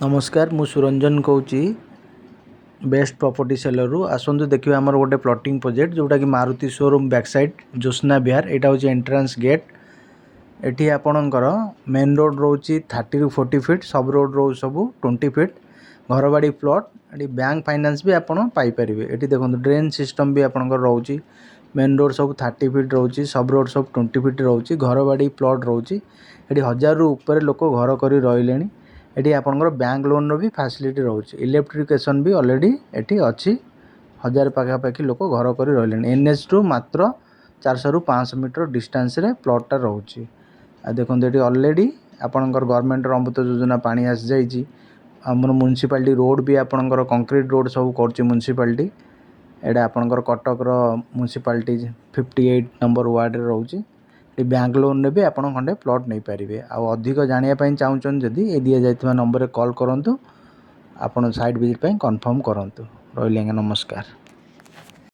नमस्कार मु सुरंजन कहूँ बेस्ट प्रॉपर्टी सेलर रु आसतु देखिए आमर गोटे प्लॉटिंग प्रोजेक्ट जोटा कि Maruti showroom back side Jyotsna Vihar यहाँ हूँ एंट्रांस गेट। एटी आपणकर मेन रोड रोचे 30 ରୁ 40 फीट सब रोड रो सब 20 फीट घर बाड़ी प्लॉट ये बैंक फाइनेंस भी आपड़ पाइपर। ये देखो ड्रेन सिस्टम भी आपंकर रोचे मेन रोड सब 30 फीट रोचे सब रोड सब 20 फीट रोचे घर बाड़ी प्लॉट रोचे ये 1000 ରୁ ऊपर लोक घर कर रही। एटी आपंकर बैंक लोन रो भी फैसिलिटी रोचे इलेक्ट्रिफिकेशन भी ऑलरेडी एटी अच्छी 1000 पाखापाखि लोक घर कर रही। एनएच टू मात्र 400 ରୁ 500 मीटर डिस्टेंस रे प्लॉटा रोचे। देखो ये ऑलरेडी आपंकर गवर्नमेंट अमृत योजना पानी आसी जाइए। आम म्युनिसिपालिटी रोड भी आपंकर कंक्रीट रोड सब कर म्युनिसिपालिटी एटा आपंकर कटक म्युनिसिपालिटी 58 नंबर वार्ड रे रोचे। बैंक लोन रे भी आप खंडे प्लॉट नहीं पारे। आउ अधिक जानापी चाहूँ जदि ये दि जाइए नंबर रे कॉल करूँ। आप साइट विजिट कन्फर्म करूँ। रही नमस्कार।